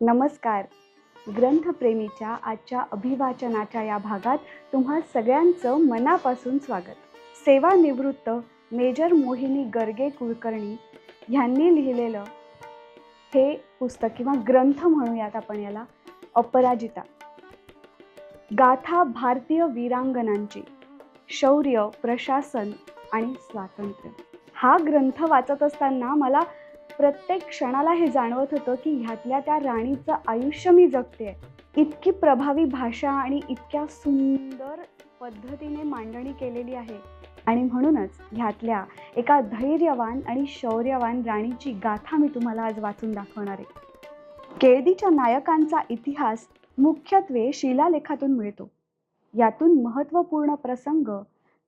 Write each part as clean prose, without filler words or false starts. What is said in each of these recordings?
नमस्कार. ग्रंथप्रेमीच्या आजच्या अभिवाचनाच्या या भागात तुम्हा सगळ्यांचं मनापासून स्वागत. सेवानिवृत्त मेजर मोहिनी गर्गे कुलकर्णी यांनी लिहिलेलं हे पुस्तक किंवा ग्रंथ म्हणूयात आपण याला, अपराजिता. गाथा भारतीय वीरांगनांची, शौर्य, प्रशासन आणि स्वातंत्र्य. हा ग्रंथ वाचत असताना मला प्रत्येक क्षणाला हे जाणवत होतं की ह्यातल्या त्या राणीचं आयुष्य मी जगते. इतकी प्रभावी भाषा आणि इतक्या सुंदर पद्धतीने मांडणी केलेली आहे. आणि म्हणूनच ह्यातल्या एका धैर्यवान आणि शौर्यवान राणीची गाथा मी तुम्हाला आज वाचून दाखवणार आहे. केळदीच्या नायकांचा इतिहास मुख्यत्वे शिलालेखातून मिळतो. यातून महत्त्वपूर्ण प्रसंग,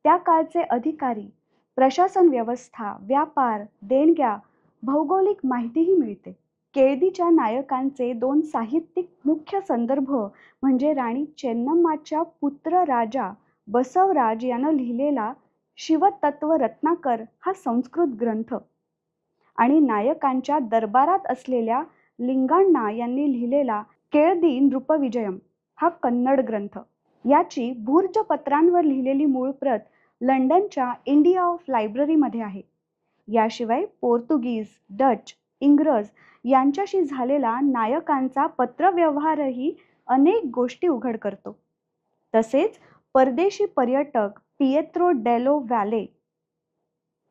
त्या काळचे अधिकारी, प्रशासन व्यवस्था, व्यापार, देणग्या, भौगोलिक माहितीही मिळते. केळदीच्या नायकांचे दोन साहित्यिक मुख्य संदर्भ म्हणजे राणी चेन्नम्माच्या पुत्र राजा बसवराज यानं लिहिलेला शिवतत्व रत्नाकर हा संस्कृत ग्रंथ आणि नायकांच्या दरबारात असलेल्या लिंगाण्णा यांनी लिहिलेला केळदी नृपविजयम हा कन्नड ग्रंथ. याची भूर्जपत्रांवर लिहिलेली मूळ प्रत लंडनच्या इंडिया ऑफ लायब्ररीमध्ये आहे. याशिवाय पोर्तुगीज, डच, इंग्रज यांच्याशी झालेला नायकांचा पत्रव्यवहारही अनेक गोष्टी उघड करतो. तसेच परदेशी पर्यटक पिएत्रो डेलो व्हॅले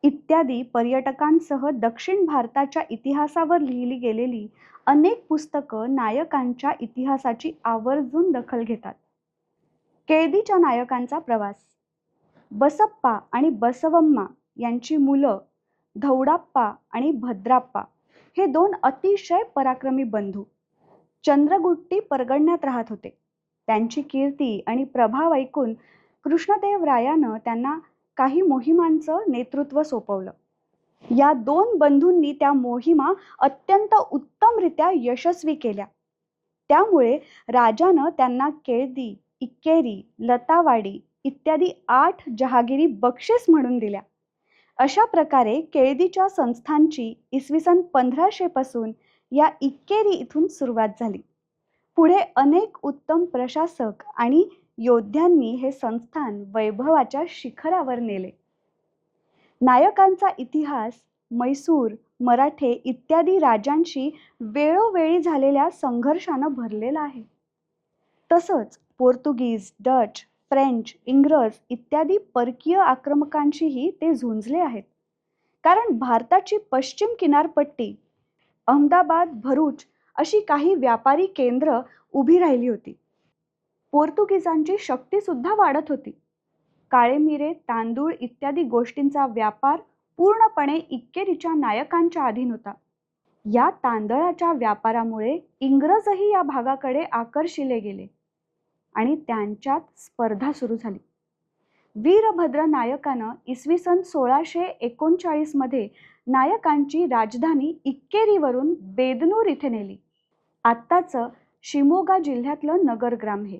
इत्यादी पर्यटकांसह दक्षिण भारताच्या इतिहासावर लिहिली गेलेली अनेक पुस्तकं नायकांच्या इतिहासाची आवर्जून दखल घेतात. केळदीच्या नायकांचा प्रवास. बसप्पा आणि बसवम्मा यांची मुलं धौडाप्पा आणि भद्राप्पा हे दोन अतिशय पराक्रमी बंधू चंद्रगुट्टी परगण्यात राहत होते. त्यांची कीर्ती आणि प्रभाव ऐकून कृष्णदेवरायानं त्यांना काही मोहिमांचं नेतृत्व सोपवलं. या दोन बंधूंनी त्या मोहिमा अत्यंत उत्तमरित्या यशस्वी केल्या. त्यामुळे राजानं त्यांना केळदी, इक्केरी, लतावाडी इत्यादी 8 जहागिरी बक्षीस म्हणून दिल्या. अशा प्रकारे केळदीच्या संस्थांची इसवी सन 1500 पासून या इक्केरी इथून सुरुवात झाली. पुढे अनेक उत्तम प्रशासक आणि योद्ध्यांनी हे संस्थान वैभवाच्या शिखरावर नेले. नायकांचा इतिहास मैसूर, मराठे इत्यादी राजांशी वेळोवेळी झालेल्या संघर्षानं भरलेला आहे. तसंच पोर्तुगीज, डच, फ्रेंच, इंग्रज इत्यादी परकीय आक्रमकांशीही ते झुंजले आहेत. कारण भारताची पश्चिम किनारपट्टी, अहमदाबाद, भरूच अशी काही व्यापारी केंद्र उभी राहिली होती. पोर्तुगीजांची शक्ती सुद्धा वाढत होती. काळे मिरे, तांदूळ इत्यादी गोष्टींचा व्यापार पूर्णपणे इक्केरीच्या नायकांच्या अधीन होता. या तांदळाच्या व्यापारामुळे इंग्रजही या भागाकडे आकर्षिले गेले आणि त्यांच्यात स्पर्धा सुरू झाली. वीरभद्र नायकानं इसवी सन 1639 मध्ये नायकांची राजधानी इक्केरीवरून बेदनूर इथे नेली. आत्ताचं शिमोगा जिल्ह्यातलं नगरग्राम हे.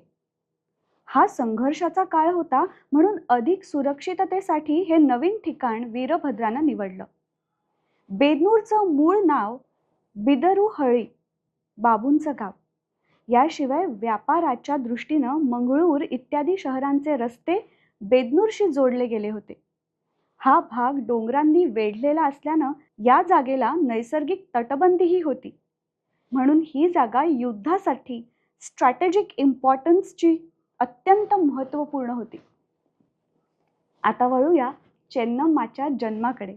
हा संघर्षाचा काळ होता म्हणून अधिक सुरक्षिततेसाठी हे नवीन ठिकाण वीरभद्रानं निवडलं. बेदनूरचं मूळ नाव बिदरुहळ्ळी, बाबूंचं गाव. याशिवाय व्यापाराच्या दृष्टीनं मंगळूर इत्यादी शहरांचे रस्ते बेदनूरशी जोडले गेले होते. हा भाग डोंगरांनी वेढलेला असल्यानं या जागेला नैसर्गिक तटबंदीही होती. म्हणून ही जागा युद्धासाठी स्ट्रॅटेजिक इम्पॉर्टन्सची अत्यंत महत्त्वपूर्ण होती. आता वळूया चेन्नम्माच्या जन्माकडे.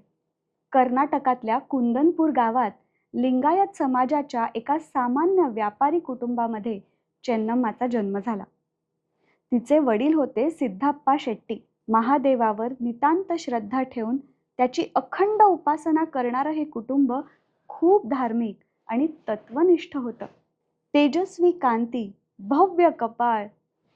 कर्नाटकातल्या कुंदनपूर गावात लिंगायत समाजाच्या एका सामान्य व्यापारी कुटुंबामध्ये चेन्नम्माचा जन्म झाला. तिचे वडील होते सिद्धाप्पा शेट्टी. महादेवावर नितांत श्रद्धा ठेवून त्याची अखंड उपासना करणारं हे कुटुंब खूप धार्मिक आणि तत्वनिष्ठ होतं. तेजस्वी कांती, भव्य कपाळ,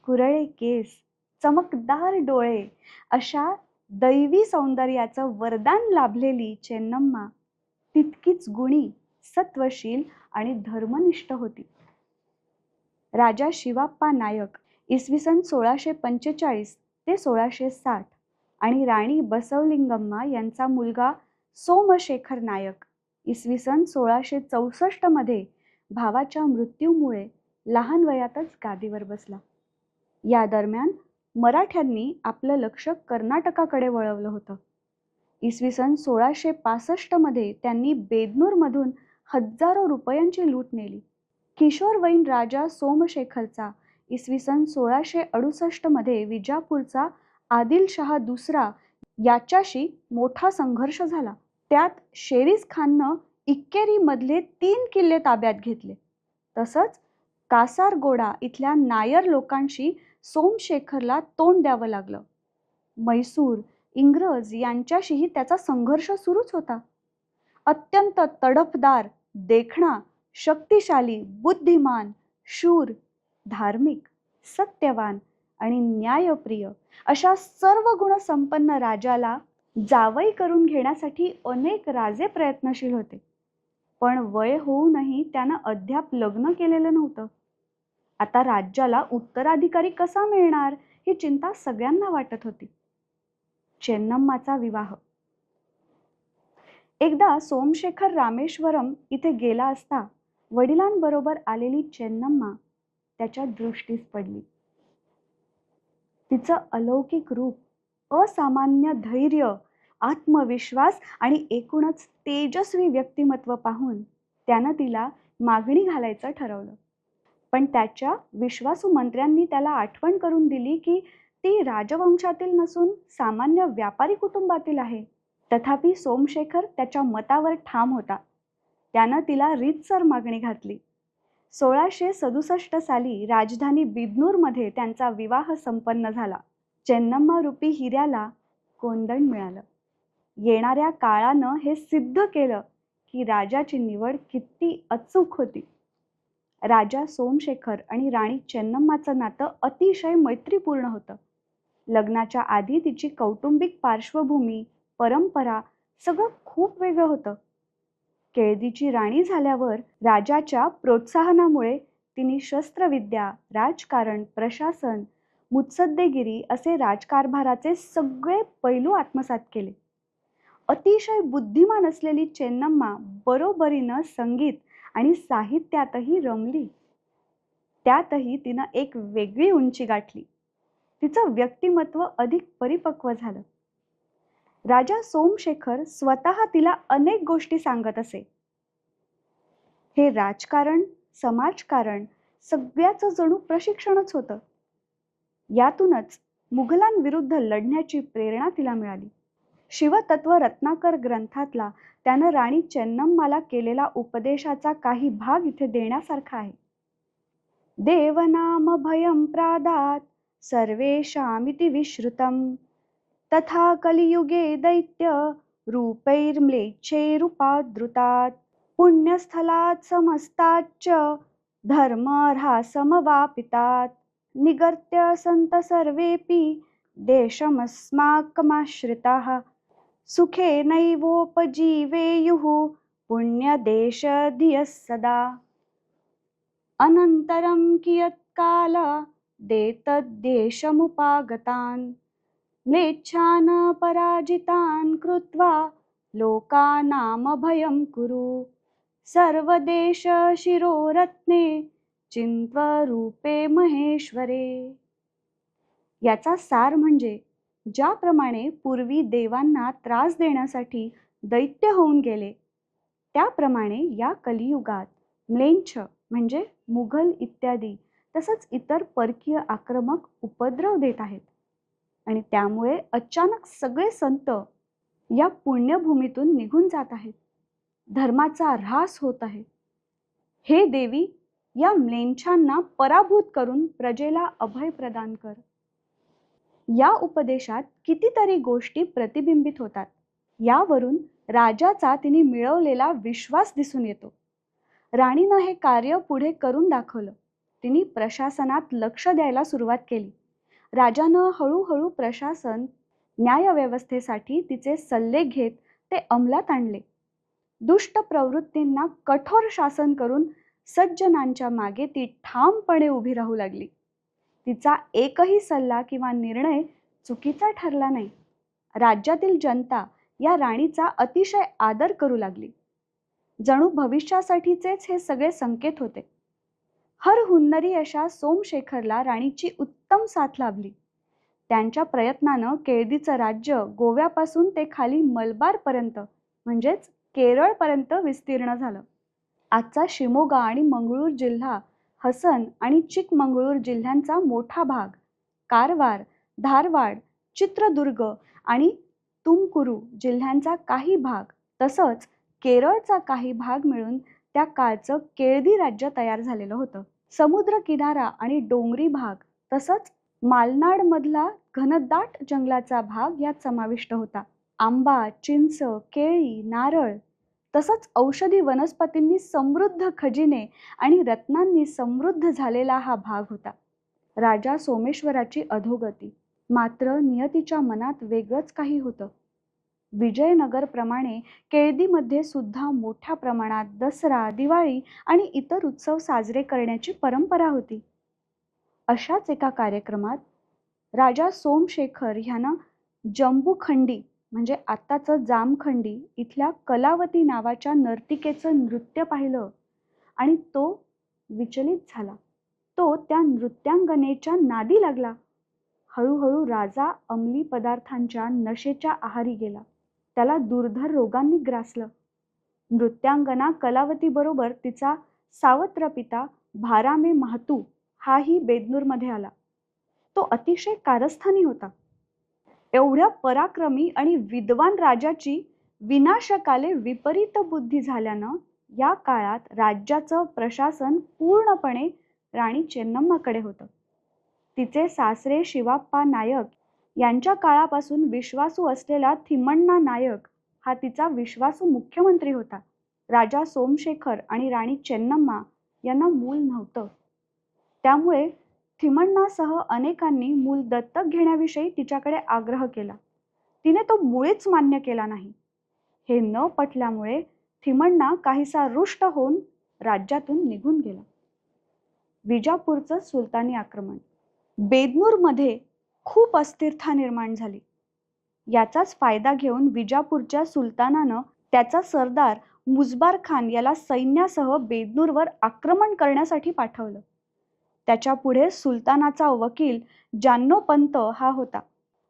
कुरळे केस, चमकदार डोळे अशा दैवी सौंदर्याचं वरदान लाभलेली चेन्नम्मा तितकीच गुणी, सत्वशील आणि धर्मनिष्ठ होती. राजा शिवाप्पा नायक इसवी सन 1645 ते 1660 आणि राणी बसवलिंगम्मा यांचा मुलगा सोमशेखर नायक इसवी सन 1664 मध्ये भावाच्या मृत्यूमुळे लहान वयातच गादीवर बसला. या दरम्यान मराठ्यांनी आपलं लक्ष कर्नाटकाकडे वळवलं होतं. इसवी सन 1665 मध्ये त्यांनी बेदनूरमधून हजारो रुपयांची लूट नेली. किशोरवयीन राजा सोमशेखरचा इसवी सन 1668 मध्ये विजापूरचा आदिलशहा दुसरा याच्याशी मोठा संघर्ष झाला. त्यात शेरीज खाननं इक्केरी मधले 3 किल्ले ताब्यात घेतले. तसंच कासारगोडा इथल्या नायर लोकांशी सोमशेखरला तोंड द्यावं लागलं. म्हैसूर, इंग्रज यांच्याशीही त्याचा संघर्ष सुरूच होता. अत्यंत तडफदार, देखणा, शक्तिशाली, बुद्धिमान, शूर, धार्मिक, सत्यवान आणि न्यायप्रिय अशा सर्व गुणसंपन्न राजाला जावई करून घेण्यासाठी अनेक राजे प्रयत्नशील होते. पण वय होऊनही त्यानं अद्याप लग्न केलेलं नव्हतं. आता राज्याला उत्तराधिकारी कसा मिळणार ही चिंता सगळ्यांना वाटत होती. चेन्नम्माचा विवाह. एकदा सोमशेखर रामेश्वरम इथे गेला असता वडिलांबरोबर आलेली चेन्नम्मा त्याच्या दृष्टीस पडली. तिचं अलौकिक रूप, असामान्य धैर्य, आत्मविश्वास आणि एकूणच तेजस्वी व्यक्तिमत्व पाहून त्यानं तिला मागणी घालायचं ठरवलं. पण त्याच्या विश्वासू मंत्र्यांनी त्याला आठवण करून दिली की ती राजवंशातील नसून सामान्य व्यापारी कुटुंबातील आहे. तथापि सोमशेखर त्याच्या मतावर ठाम होता. त्यानं तिला रीतसर मागणी घातली. 1667 साली राजधानी बिदनूरमध्ये त्यांचा विवाह संपन्न झाला. चेन्नम्मा रूपी हिऱ्याला कोंदण मिळालं. येणाऱ्या काळानं हे सिद्ध केलं की राजाची निवड किती अचूक होती. राजा सोमशेखर आणि राणी चेन्नम्माचं नातं अतिशय मैत्रीपूर्ण होतं. लग्नाच्या आधी तिची कौटुंबिक पार्श्वभूमी, परंपरा सगळं खूप वेगळं होतं. केळदीची राणी झाल्यावर राजाच्या प्रोत्साहनामुळे तिने शस्त्रविद्या, राजकारण, प्रशासन, मुत्सद्देगिरी असे राजकारभाराचे सगळे पैलू आत्मसात केले. अतिशय बुद्धिमान असलेली चेन्नम्मा बरोबरीनं संगीत आणि साहित्यातही रमली. त्यातही तिनं एक वेगळी उंची गाठली. तिचं व्यक्तिमत्व अधिक परिपक्व झालं. राजा सोमशेखर स्वतः तिला अनेक गोष्टी सांगत असे. हे राजकारण, समाजकारण सगळ्याचं जणू प्रशिक्षणच होतं. यातूनच मुघलांविरुद्ध लढण्याची प्रेरणा तिला मिळाली. शिवतत्व रत्नाकर ग्रंथातला त्यानं राणी चेन्नम्माला केलेला उपदेशाचा काही भाग इथे देण्यासारखा आहे. देवनाम भयं प्रादात् सर्वेषामिति विश्रुतं तथा कलियुगे दैत्य रूपैर्म्लेच्छैरुपाद्रुतात् पुण्यस्थलात् समस्ताच्च धर्मह्रासमवापितात् निगर्त्य सन्त सर्वेपि देशमस्माकमाश्रिताः सुखेनैवोपजीवेयुः पुण्यदेशधियः सदा अनन्तरं कियत्काल देतद्देशमुपागतान् म्लेच्छान् पराजितान् कृत्वा लोकानामभयं कुरु सर्वदेश शिरोरत्ने चिन्त्वरूपे महेश्वरे. याचा सार म्हणजे ज्याप्रमाणे पूर्वी देवांना त्रास देण्यासाठी दैत्य होऊन गेले, त्याप्रमाणे या कलियुगात म्लेच्छ म्हणजे मुघल इत्यादी तसंच इतर परकीय आक्रमक उपद्रव देत आहेत. आणि त्यामुळे अचानक सगळे संत या पुण्यभूमीतून निघून जात आहेत. धर्माचा ऱ्हास होत आहे. हे देवी, या म्लेच्छांना पराभूत करून प्रजेला अभय प्रदान कर. या उपदेशात कितीतरी गोष्टी प्रतिबिंबित होतात. यावरून राजाचा तिने मिळवलेला विश्वास दिसून येतो. राणीनं हे कार्य पुढे करून दाखवलं. तिने प्रशासनात लक्ष द्यायला सुरुवात केली. राजानं हळूहळू प्रशासन, न्यायव्यवस्थेसाठी तिचे सल्ले घेत ते अंमलात आणले. दुष्ट प्रवृत्तींना कठोर शासन करून सज्जनांच्या मागे ती ठामपणे उभी राहू लागली. तिचा एकही सल्ला किंवा निर्णय चुकीचा ठरला नाही. राज्यातील जनता या राणीचा अतिशय आदर करू लागली. जणू भविष्यासाठीचेच हे सगळे संकेत होते. हर हुन्नरी अशा सोमशेखरला राणीची उत्तम साथ लाभली. त्यांच्या प्रयत्नानं केळदीचं राज्य गोव्यापासून ते खाली मलबारपर्यंत म्हणजेच केरळपर्यंत विस्तीर्ण झालं. आजचा शिमोगा आणि मंगळूर जिल्हा, हसन आणि चिकमंगळूर जिल्ह्यांचा मोठा भाग, कारवार, धारवाड, चित्रदुर्ग आणि तुमकुरू जिल्ह्यांचा काही भाग, तसंच केरळचा काही भाग मिळून त्या काळचं केळदी राज्य तयार झालेलं होतं. समुद्र किनारा आणि डोंगरी भाग तसंच मालनाडमधला घनदाट जंगलाचा भाग यात समाविष्ट होता. आंबा, चिंच, केळी, नारळ तसंच औषधी वनस्पतींनी समृद्ध खजिने आणि रत्नांनी समृद्ध झालेला हा भाग होता. राजा सोमेश्वराची अधोगती. मात्र नियतीच्या मनात वेगळंच काही होतं. विजयनगरप्रमाणे केळदीमध्ये सुद्धा मोठ्या प्रमाणात दसरा, दिवाळी आणि इतर उत्सव साजरे करण्याची परंपरा होती. अशाच एका कार्यक्रमात राजा सोमशेखर ह्यानं जंबूखंडी म्हणजे आत्ताचं जामखंडी इथल्या कलावती नावाच्या नर्तिकेचं नृत्य पाहिलं आणि तो विचलित झाला. तो त्या नृत्यांगनेच्या नादी लागला. हळूहळू राजा अंमली पदार्थांच्या नशेच्या आहारी गेला. त्याला दुर्धर रोगांनी ग्रासलं. नृत्यांगना कलावतीबरोबर तिचा सावत्र पिता भारामे महातू हाही बेदनूरमध्ये आला. तो अतिशय कारस्थानी होता. एवढ्या पराक्रमी आणि विद्वान राजाची विनाशकाले विपरीत बुद्धी झाल्यानं या काळात राज्याचं प्रशासन पूर्णपणे राणी चेन्नम्माकडे होतं. तिचे सासरे शिवाप्पा नायक यांच्या काळापासून विश्वासू असलेला थिमण्णा नायक हा तिचा विश्वासू मुख्यमंत्री होता. राजा सोमशेखर आणि राणी चेन्नम्मा यांना मूल नव्हतं. त्यामुळे थिमण्णासह अनेकांनी मूल दत्तक घेण्याविषयी तिच्याकडे आग्रह केला. तिने तो मुळीच मान्य केला नाही. हे न पटल्यामुळे थिमण्णा काहीसा रुष्ट होऊन राज्यातून निघून गेला. विजापूरचं सुलतानी आक्रमण. बेदनूरमध्ये खूप अस्थिरता निर्माण झाली. याचाच फायदा घेऊन विजापूरच्या सुलतानानं त्याचा सरदार मुजबार खान याला सैन्यासह बेदनूरवर आक्रमण करण्यासाठी पाठवलं. त्याच्या पुढे सुलतानाचा वकील जान्नोपंत हा होता.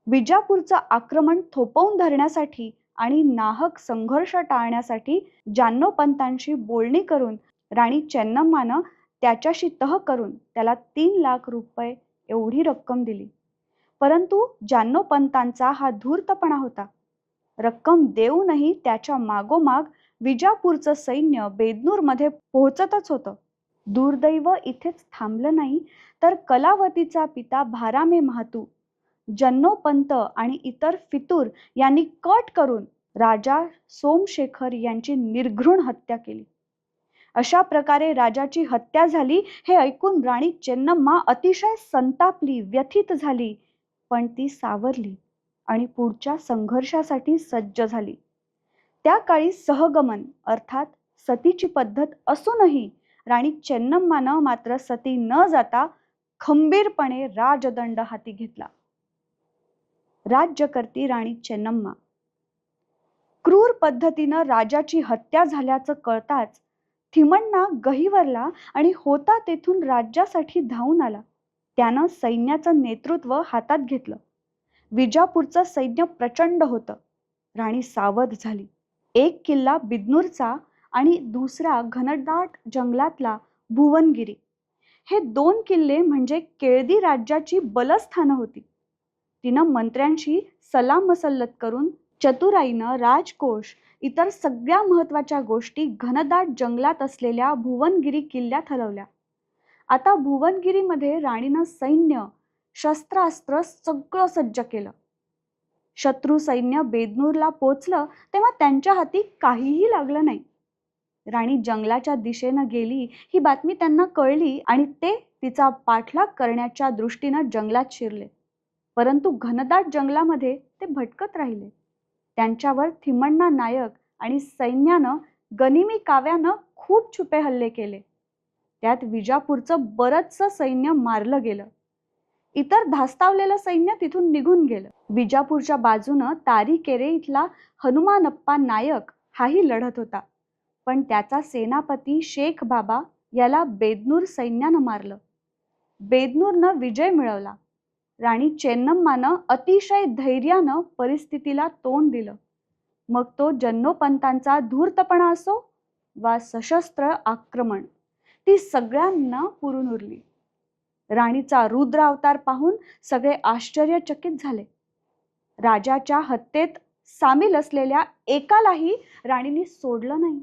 विजापूरचं आक्रमण थोपवून धरण्यासाठी आणि नाहक संघर्ष टाळण्यासाठी जान्नोपंतांशी बोलणी करून राणी चेन्नम्मानं त्याच्याशी तह करून त्याला 3 लाख रुपये एवढी रक्कम दिली. परंतु जान्नोपंतांचा हा धूर्तपणा होता. रक्कम देऊनही त्याच्या मागोमाग विजापूरचं सैन्य बेदनूरमध्ये पोहोचतच होतं. दुर्दैव इथेच थांबलं नाही, तर कलावतीचा पिता भारामे महातू, जन्नोपंत आणि इतर फितूर यांनी कट करून राजा सोमशेखर यांची निर्घृण हत्या केली. अशा प्रकारे राजाची हत्या झाली हे ऐकून राणी चेन्नम्मा अतिशय संतापली, व्यथित झाली. पण ती सावरली आणि पुढच्या संघर्षासाठी सज्ज झाली. त्या काळी सहगमन अर्थात सतीची पद्धत असूनही राणी चेन्नम्मानं मात्र सती न जाता खंबीरपणे राजदंड हाती घेतला. राज्यकर्ती राणी चेन्नम्मा. क्रूर पद्धतीनं राजाची हत्या झाल्याचं कळताच थिमण्णा गहिवरला आणि होता तेथून राज्यासाठी धावून आला. त्यानं सैन्याचं नेतृत्व हातात घेतलं. विजापूरचं सैन्य प्रचंड होतं. राणी सावध झाली. एक किल्ला बिदनूरचा आणि दुसरा घनदाट जंगलातला भुवनगिरी. हे 2 किल्ले म्हणजे केळदी राज्याची बलस्थानं होती. तिनं मंत्र्यांशी सल्लामसलत करून चतुराईनं राजकोष इतर सगळ्या महत्वाच्या गोष्टी घनदाट जंगलात असलेल्या भुवनगिरी किल्ल्यात हलवल्या. आता भुवनगिरीमध्ये राणीनं सैन्य, शस्त्रास्त्र सगळं सज्ज केलं. शत्रू सैन्य बेदनूरला पोचलं तेव्हा त्यांच्या हाती काहीही लागलं नाही. राणी जंगलाच्या दिशेनं गेली ही बातमी त्यांना कळली आणि ते तिचा पाठलाग करण्याच्या दृष्टीनं जंगलात शिरले. परंतु घनदाट जंगलामध्ये ते भटकत राहिले. त्यांच्यावर थिमण्णा नायक आणि सैन्यानं गनिमी काव्यानं खूप छुपे हल्ले केले. त्यात विजापूरचं बरंचसं सैन्य मारलं गेलं. इतर धास्तावलेलं सैन्य तिथून निघून गेलं. विजापूरच्या बाजूनं तारीकेरे इथला हनुमानप्पा नायक हाही लढत होता. पण त्याचा सेनापती शेख बाबा याला बेदनूर सैन्यानं मारलं. बेदनूरनं विजय मिळवला. राणी चेन्नम्मानं अतिशय धैर्यानं परिस्थितीला तोंड दिलं. मग तो जन्नोपंतांचा धूर्तपणा असो वा सशस्त्र आक्रमण, ती सगळ्यांना पुरून उरली. राणीचा रुद्र अवतार पाहून सगळे आश्चर्यचकित झाले. राजाच्या हत्येत सामील असलेल्या एकालाही राणीने सोडलं नाही.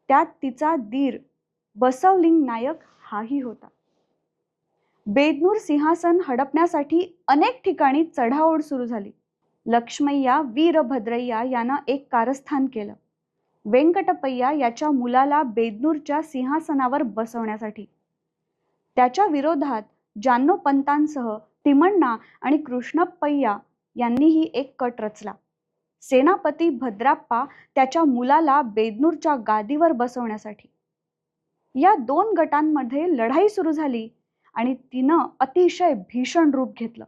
त्यात तिचा दीर बसवलिंग नायक हाही होता. बेदनूर सिंहासन हडपण्यासाठी अनेक ठिकाणी चढाओढ सुरू झाली. लक्ष्मय्या वीरभद्रय्या यानं एक कारस्थान केलं. वेंकटपय्या याच्या मुलाला बेदनूरच्या सिंहासनावर बसवण्यासाठी. त्याच्या विरोधात जान्नोपंतांसह तिमण्णा आणि कृष्णप्पय्या यांनीही एक कट रचला. सेनापती भद्राप्पा त्याच्या मुलाला बेदनूरच्या गादीवर बसवण्यासाठी. या दोन गटांमध्ये लढाई सुरू झाली आणि तिनं अतिशय भीषण रूप घेतलं.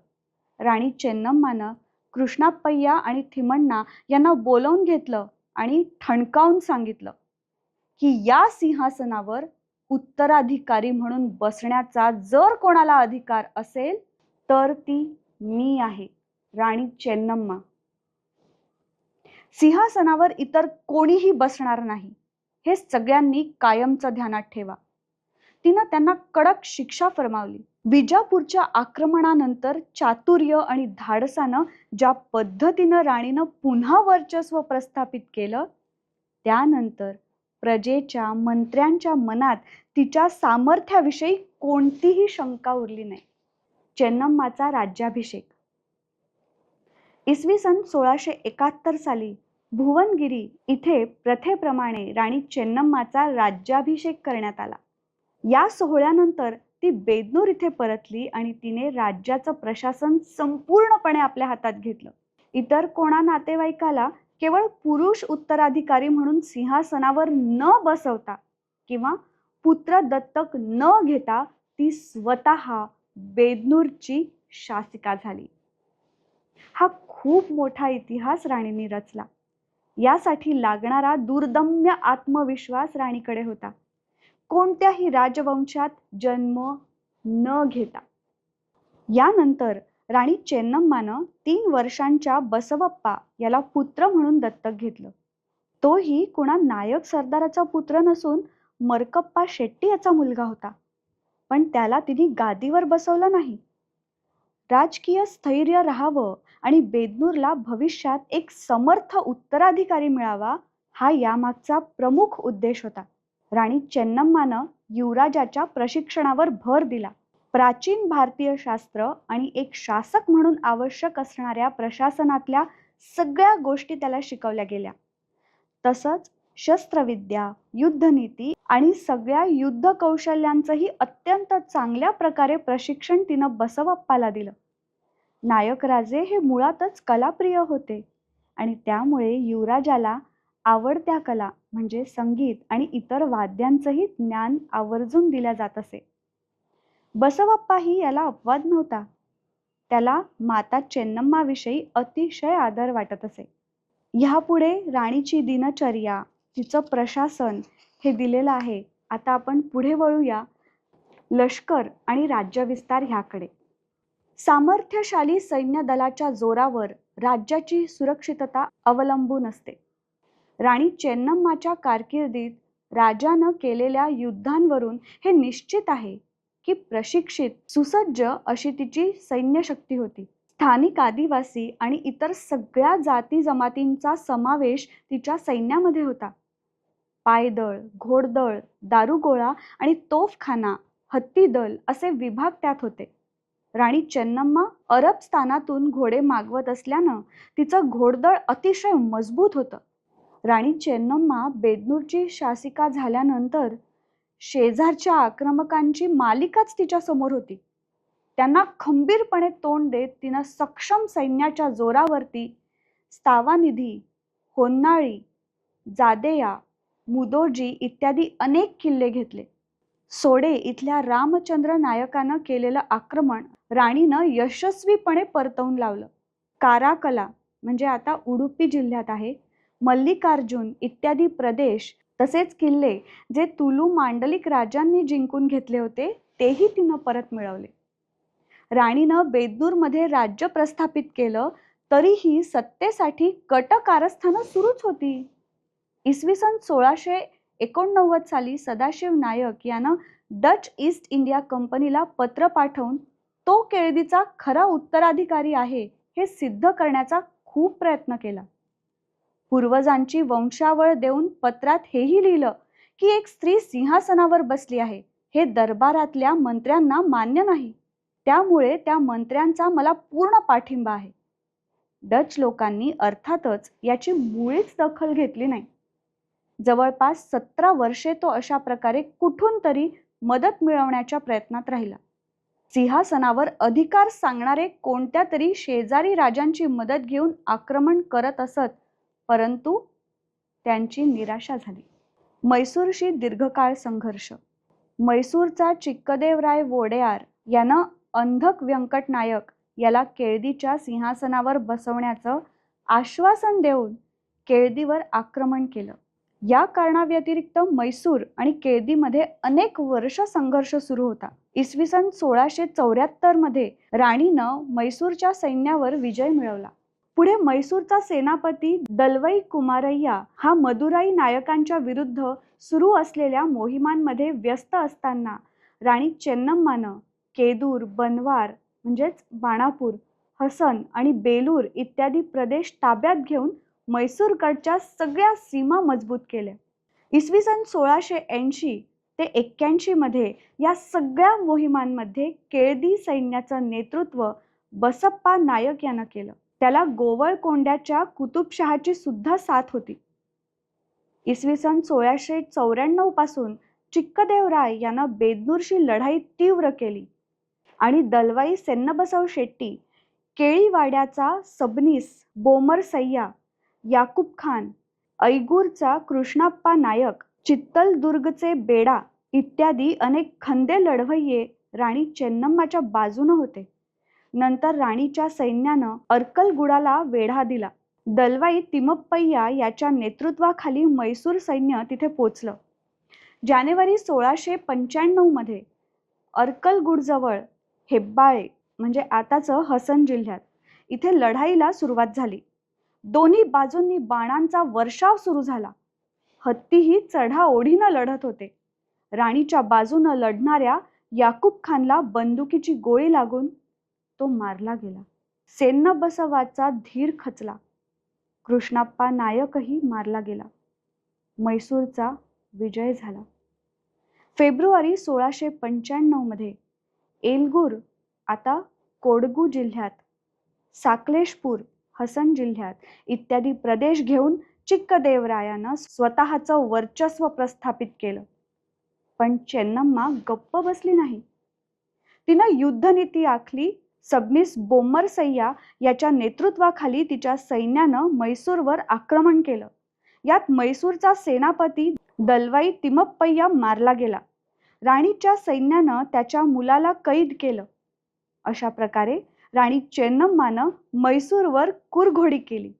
राणी चेन्नम्मानं कृष्णाप्पय्या आणि थिमण्णा यांना बोलावून घेतलं आणि ठणकावून सांगितलं की या सिंहासनावर उत्तराधिकारी म्हणून बसण्याचा जर कोणाला अधिकार असेल तर ती मी आहे, राणी चेन्नम्मा. सिंहासनावर इतर कोणीही बसणार नाही, हे सगळ्यांनी कायमचं ध्यानात ठेवा. तिनं त्यांना कडक शिक्षा फरमावली. विजापूरच्या आक्रमणानंतर चातुर्य आणि धाडसानं ज्या पद्धतीनं राणीनं पुन्हा वर्चस्व प्रस्थापित केलं, त्यानंतर प्रजेच्या मंत्र्यांच्या मनात तिच्या सामर्थ्याविषयी कोणतीही शंका उरली नाही. चेन्नम्माचा राज्याभिषेक. इसवी सन 1671 साली भुवनगिरी इथे प्रथेप्रमाणे राणी चेन्नम्माचा राज्याभिषेक करण्यात आला. या सोहळ्यानंतर ती बेदनूर इथे परतली आणि तिने राज्याचं प्रशासन संपूर्णपणे आपल्या हातात घेतलं. इतर कोणा नातेवाईकाला केवळ पुरुष उत्तराधिकारी म्हणून सिंहासनावर न बसवता किंवा पुत्र दत्तक न घेता ती स्वतः बेदनूरची शासिका झाली. हा खूप मोठा इतिहास राणींनी रचला. यासाठी लागणारा दुर्दम्य आत्मविश्वास राणीकडे होता. कोणत्याही राजवंशात जन्म न घेता. यानंतर राणी चेन्नम्मानं 3 वर्षांच्या बसवप्पा याला पुत्र म्हणून दत्तक घेतलं. तोही कुणा नायक सरदाराचा पुत्र नसून मरकप्पा शेट्टी याचा मुलगा होता. पण त्याला तिने गादीवर बसवलं नाही. राजकीय स्थैर्य राहावं आणि बेदनूरला भविष्यात एक समर्थ उत्तराधिकारी मिळावा, हा यामागचा प्रमुख उद्देश होता. राणी चेन्नम्मानं युवराजाच्या प्रशिक्षणावर भर दिला. प्राचीन भारतीय शास्त्र आणि एक शासक म्हणून आवश्यक असणाऱ्या प्रशासनातल्या सगळ्या गोष्टी त्याला शिकवल्या गेल्या. तसंच शस्त्रविद्या, युद्धनीती आणि सगळ्या युद्ध कौशल्यांचंही अत्यंत चांगल्या प्रकारे प्रशिक्षण तिनं बसवप्पाला दिलं. नायक राजे हे मुळातच कलाप्रिय होते आणि त्यामुळे युवराजाला आवडत्या कला म्हणजे संगीत आणि इतर वाद्यांचंही ज्ञान आवर्जून दिल्या जात असे. बसवप्पाही याला अपवाद नव्हता. त्याला माता चेन्नम्माविषयी अतिशय आदर वाटत असे. ह्यापुढे राणीची दिनचर्या, तिचं प्रशासन हे दिलेलं आहे. आता आपण पुढे वळूया लष्कर आणि राज्यविस्तार ह्याकडे. सामर्थ्यशाली सैन्य दलाच्या जोरावर राज्याची सुरक्षितता अवलंबून असते. राणी चेन्नम्माच्या कारकिर्दीत राजानं केलेल्या युद्धांवरून हे निश्चित आहे की प्रशिक्षित, सुसज्ज अशी तिची सैन्यशक्ती होती. स्थानिक आदिवासी आणि इतर सगळ्या जाती जमातींचा समावेश तिच्या सैन्यामध्ये होता. पायदळ, घोडदळ, दारुगोळा आणि तोफखाना, हत्तीदल असे विभाग त्यात होते. राणी चेन्नम्मा अरबस्थानातून घोडे मागवत असल्यानं तिचं घोडदळ अतिशय मजबूत होतं. राणी चेन्नम्मा बेदनूरची शासिका झाल्यानंतर शेजारच्या आक्रमकांची मालिकाच तिच्या समोर होती. त्यांना खंबीरपणे तोंड देत तिनं सक्षम सैन्याच्या जोरावरती स्थावानिधी, होन्नाळी, जादेया, मुदोजी इत्यादी अनेक किल्ले घेतले. सोडे इथल्या रामचंद्र नायकानं केलेलं आक्रमण राणीनं यशस्वीपणे परतवून लावलं. काराकला म्हणजे आता उडुपी जिल्ह्यात आहे, मल्लिकार्जुन इत्यादी प्रदेश तसेच किल्ले जे तुलू मांडलिक राजांनी जिंकून घेतले होते तेही तिनं परत मिळवले. राणीनं बेदनूरमध्ये राज्य प्रस्थापित केलं, तरीही सत्तेसाठी कट कारस्थानं सुरूच होती. इसवी सन 1689 साली सदाशिव नायक यानं डच ईस्ट इंडिया कंपनीला पत्र पाठवून तो केळदीचा खरा उत्तराधिकारी आहे हे सिद्ध करण्याचा खूप प्रयत्न केला. पूर्वजांची वंशावळ देऊन पत्रात हेही लिहिलं की एक स्त्री सिंहासनावर बसली आहे हे दरबारातल्या मंत्र्यांना मान्य नाही, त्यामुळे त्या मंत्र्यांचा मला पूर्ण पाठिंबा आहे. डच लोकांनी अर्थातच याची मुळीच दखल घेतली नाही. जवळपास 17 वर्षे तो अशा प्रकारे कुठून तरी मदत मिळवण्याच्या प्रयत्नात राहिला. सिंहासनावर अधिकार सांगणारे कोणत्या तरी शेजारी राजांची मदत घेऊन आक्रमण करत असत, परंतु त्यांची निराशा झाली. म्हैसूरशी दीर्घकाळ संघर्ष. म्हैसूरचा चिक्कदेवराय वोडेयार यानं अंधक व्यंकट नायक याला केळदीच्या सिंहासनावर बसवण्याचं आश्वासन देऊन केळदीवर आक्रमण केलं. या कारणाव्यतिरिक्त म्हैसूर आणि केळदीमध्ये अनेक वर्ष संघर्ष सुरू होता. इसवी सन 1674 मध्ये राणीनं म्हैसूरच्या सैन्यावर विजय मिळवला. पुढे म्हैसूरचा सेनापती दलवई कुमारय्या हा मदुराई नायकांच्या विरुद्ध सुरू असलेल्या मोहिमांमध्ये व्यस्त असताना राणी चेन्नम्मानं केदूर, बनवार म्हणजेच बाणापूर, हसन आणि बेलूर इत्यादी प्रदेश ताब्यात घेऊन म्हैसूरकडच्या सगळ्या सीमा मजबूत केल्या. इसवी सन 1680 ते 81 मध्ये या सगळ्या मोहिमांमध्ये केळदी सैन्याचं नेतृत्व बसप्पा नायक यानं केलं. त्याला गोवळकोंड्याच्या कुतुबशहाची सुद्धा साथ होती. इसवी सन 1694 पासून चिक्कदेवराय यानं बेदनूरशी लढाई तीव्र केली आणि दलवाई सेन्नबसव शेट्टी, केळीवाड्याचा सबनीस बोमरसय्या, याकूब खान, ऐगूरचा कृष्णाप्पा नायक, चित्तलदुर्गचे बेडा इत्यादी अनेक खंदे लढवय्ये राणी चेन्नम्माच्या बाजूनं होते. नंतर राणीच्या सैन्यानं अर्कलगुडाला वेढा दिला. दलवाई तिमप्पय्या याच्या नेतृत्वाखाली म्हैसूर सैन्य तिथे पोचलं. जानेवारी 1695 मध्ये अर्कलगुडजवळ हेब्बाळे म्हणजे आताचं हसन जिल्ह्यात इथे लढाईला सुरुवात झाली. दोन्ही बाजूंनी बाणांचा वर्षाव सुरू झाला. हत्तीही चढाओढीनं लढत होते. राणीच्या बाजूनं लढणाऱ्या याकूब खानला बंदुकीची गोळी लागून तो मारला गेला. सेन्नबसवाचा धीर खचला. कृष्णाप्पा नायकही मारला गेला. म्हैसूरचा विजय झाला. फेब्रुवारी 1695 मध्ये एलगूर आता कोडगू जिल्ह्यात, साकलेशपूर हसन जिल्ह्यात इत्यादी प्रदेश घेऊन चिक्कदेवरायानं स्वतःचं वर्चस्व प्रस्थापित केलं. पण चेन्नम्मा गप्प बसली नाही. तिनं युद्धनीती आखली. सबनीस बोमरसय्या याच्या नेतृत्वाखाली तिच्या सैन्यानं म्हैसूरवर आक्रमण केलं. यात म्हैसूरचा सेनापती दलवाई तिमप्पय्या मारला गेला. राणीच्या सैन्यानं त्याच्या मुलाला कैद केलं. अशा प्रकारे राणी चेन्नम्मानं म्हैसूरवर कुरघोडी केली.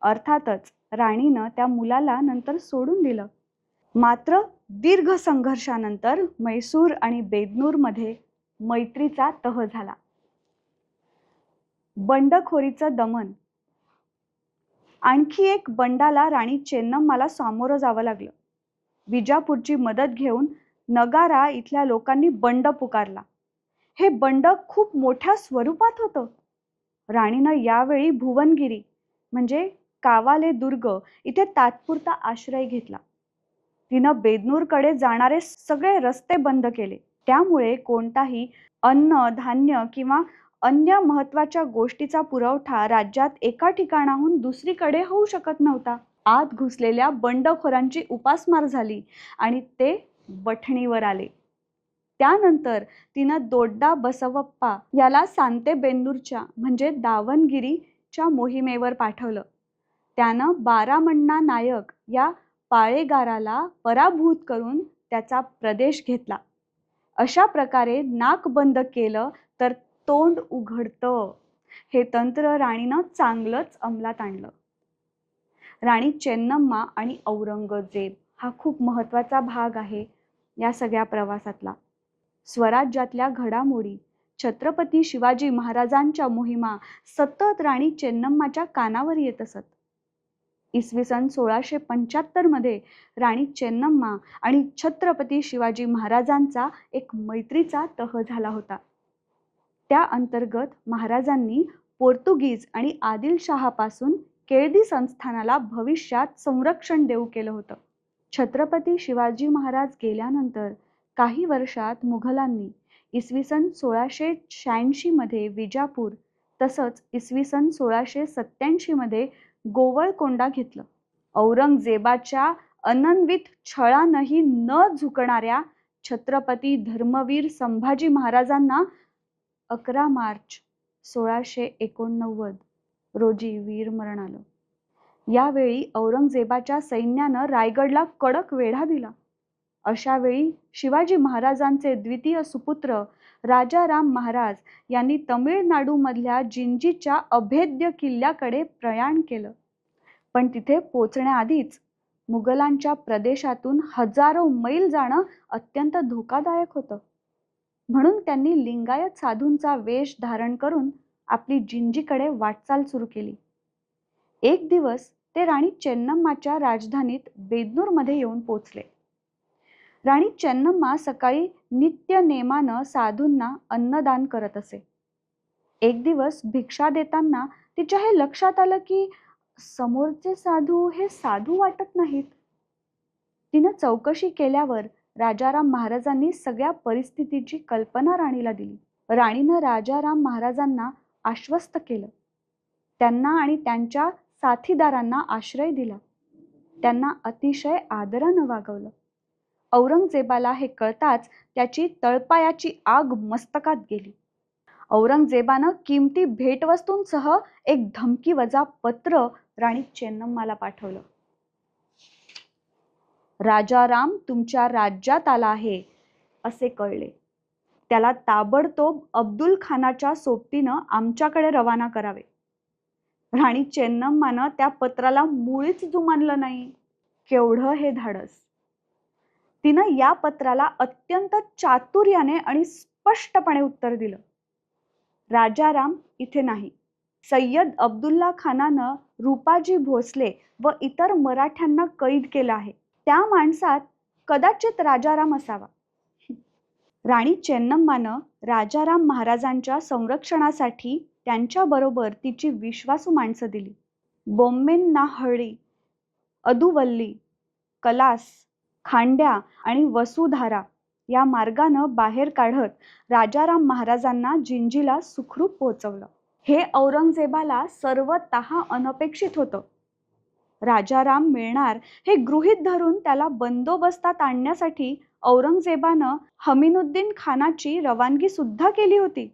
अर्थातच राणीनं त्या मुलाला नंतर सोडून दिलं. मात्र दीर्घ संघर्षानंतर म्हैसूर आणि बेदनूरमध्ये मैत्रीचा तह झाला. बंडखोरीचं दमन. आणखी एक बंडाला राणी चेन्नम्माला सामोरं जावं लागलं. विजापूरची मदत घेऊन नगारा इथल्या लोकांनी बंड पुकारला. हे बंड खूप मोठ्या स्वरूपात होतं. राणीनं यावेळी भुवनगिरी म्हणजे कावाले दुर्ग इथे तात्पुरता आश्रय घेतला. तिनं बेदनूरकडे जाणारे सगळे रस्ते बंद केले. त्यामुळे कोणताही अन्न, धान्य किंवा अन्य महत्त्वाच्या गोष्टीचा पुरवठा राज्यात एका ठिकाणाहून दुसरीकडे होऊ शकत नव्हता. आत घुसलेल्या बंडखोरांची उपासमार झाली आणि ते बठणीवर आले. त्यानंतर तिनं दोड्डा बसवप्पा याला सांतेबेन्नूरच्या म्हणजे दावणगिरीच्या मोहिमेवर पाठवलं. त्यानं बारामण्णा नायक या पाळेगाराला पराभूत करून त्याचा प्रदेश घेतला. अशा प्रकारे नाक बंद केलं तर तोंड उघडतं हे तंत्र राणीनं चांगलंच अंमलात आणलं. राणी चेन्नम्मा आणि औरंगजेब हा खूप महत्त्वाचा भाग आहे या सगळ्या प्रवासातला. स्वराज्यातल्या घडामोडी, छत्रपती शिवाजी महाराजांच्या मोहिमा सतत राणी चेन्नम्माच्या कानावर येत असत. इसवी सन 1675 मध्ये राणी चेन्नम्मा आणि छत्रपती शिवाजी महाराजांचा एक मैत्रीचा तह झाला होता. त्या अंतर्गत महाराजांनी पोर्तुगीज आणि आदिलशहापासून केळदी संस्थानाला भविष्यात संरक्षण देऊ केलं होतं. छत्रपती शिवाजी महाराज गेल्यानंतर काही वर्षात मुघलांनी इसवी सन 1686 मध्ये विजापूर तसंच इसवी सन 1687 मध्ये गोवळकोंडा घेतलं. औरंगजेबाच्या अनन्वित छळानंही न झुकणाऱ्या छत्रपती धर्मवीर संभाजी महाराजांना 11 मार्च 1689 रोजी वीरमरण आलं. यावेळी औरंगजेबाच्या सैन्यानं रायगडला कडक वेढा दिला. अशा वेळी शिवाजी महाराजांचे द्वितीय सुपुत्र राजाराम महाराज यांनी तमिळनाडूमधल्या जिंजीच्या अभेद्य किल्ल्याकडे प्रयाण केलं. पण तिथे पोचण्याआधीच मुघलांच्या प्रदेशातून हजारो मैल जाणं अत्यंत धोकादायक होतं. म्हणून त्यांनी लिंगायत साधूंचा वेश धारण करून आपली जिंजीकडे वाटचाल सुरू केली. एक दिवस ते राणी चेन्नम्माच्या राजधानीत बेदनूरमध्ये येऊन पोचले. राणी चेन्नम्मा सकाळी नित्य नेमानं साधूंना अन्नदान करत असे. एक दिवस भिक्षा देताना तिच्या हे लक्षात आलं की समोरचे साधू हे साधू वाटत नाहीत. तिनं चौकशी केल्यावर राजाराम महाराजांनी सगळ्या परिस्थितीची कल्पना राणीला दिली. राणीनं राजाराम महाराजांना आश्वस्त केलं. त्यांना आणि त्यांच्या साथीदारांना आश्रय दिला. त्यांना अतिशय आदरानं वागवलं. औरंगजेबाला हे कळताच त्याची तळपायाची आग मस्तकात गेली. औरंगजेबानं किमती भेटवस्तूंसह एक धमकीवजा पत्र राणी चेन्नम्माला पाठवलं. राजाराम तुमच्या राज्यात आला आहे असे कळले. त्याला ताबडतोब अब्दुल खानाच्या सोबतीनं आमच्याकडे रवाना करावे. राणी चेन्नम्मानं त्या पत्राला मुळीच जुमानलं नाही. केवढं हे धाडस! तिनं या पत्राला अत्यंत चातुर्याने आणि स्पष्टपणे उत्तर दिलं. राजाराम इथे नाही. सय्यद अब्दुल्ला खानानं रूपाजी भोसले व इतर मराठ्यांना कैद केलं आहे. त्या माणसात कदाचित राजाराम असावा. राणी चेन्नम्मानं राजाराम महाराजांच्या संरक्षणासाठी त्यांच्याबरोबर तिची विश्वासू माणसं दिली. बोम्मेन्नाहळ्ळी, अदुवल्ली, कलास, खांड्या आणि वसुधारा या मार्गानं बाहेर काढत राजाराम महाराजांना जिंजीला सुखरूप पोहोचवलं. हे औरंगजेबाला सर्वतः अनपेक्षित होतं. राजाराम मिळणार हे गृहीत धरून त्याला बंदोबस्तात आणण्यासाठी औरंगजेबानं हमीनुद्दीन खानाची रवानगी सुद्धा केली होती.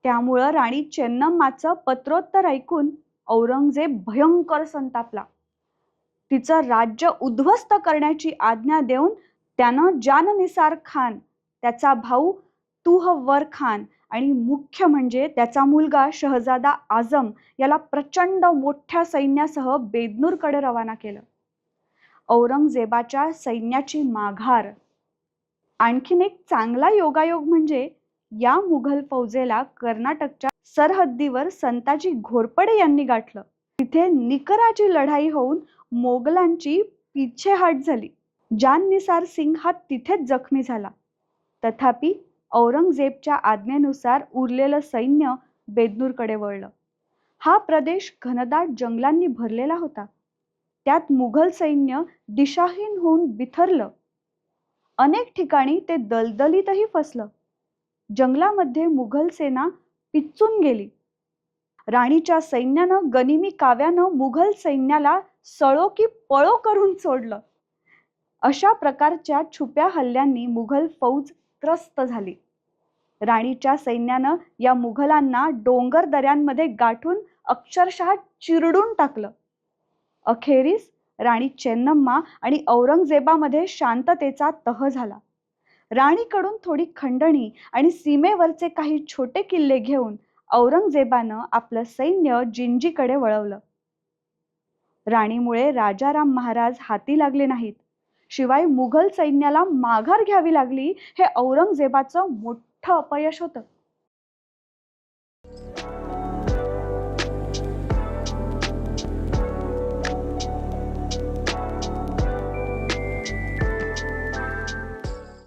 त्यामुळं राणी चेन्नम्माचं पत्रोत्तर ऐकून औरंगजेब भयंकर संतापला. तिचं राज्य उद्ध्वस्त करण्याची आज्ञा देऊन त्यानं जाननिसार खान, त्याचा भाऊ तुहवर खान आणि मुख्य म्हणजे त्याचा मुलगा शहजादा आझम याला प्रचंड मोठ्या सैन्यासह बेदनूरकडे रवाना केलं. औरंगजेबाच्या सैन्याची माघार. आणखीन एक चांगला योगायोग म्हणजे या मुघल फौजेला कर्नाटकच्या सरहद्दीवर संताजी घोरपडे यांनी गाठलं. तिथे निकराची लढाई होऊन मोगलांची पिछेहाट झाली. जाननिसार सिंग हा तिथेच जखमी झाला. तथापि औरंगजेबच्या आज्ञेनुसार उरलेलं सैन्य बेदनूरकडे वळलं. हा प्रदेश घनदाट जंगलांनी भरलेला होता. त्यात मुघल सैन्य दिशाहीन होऊन बिथरलं. अनेक ठिकाणी ते दलदलीतही फसलं. जंगलामध्ये मुघल सेना पिचून गेली. राणीच्या सैन्यानं गनिमी काव्यानं मुघल सैन्याला सळो की पळो करून सोडलं. अशा प्रकारच्या छुप्या हल्ल्यांनी मुघल फौज त्रस्त झाली. राणीच्या सैन्यानं या मुघलांना डोंगर दऱ्यांमध्ये गाठून अक्षरशः चिरडून टाकलं. अखेरीस राणी चेन्नम्मा आणि औरंगजेबामध्ये शांततेचा तह झाला. राणीकडून थोडी खंडणी आणि सीमेवरचे काही छोटे किल्ले घेऊन औरंगजेबानं आपलं सैन्य जिंजीकडे वळवलं. राणीमुळे राजाराम महाराज हाती लागले नाहीत, शिवाय मुघल सैन्याला माघार घ्यावी लागली हे औरंगजेबाचं मोठं अपयश होतं.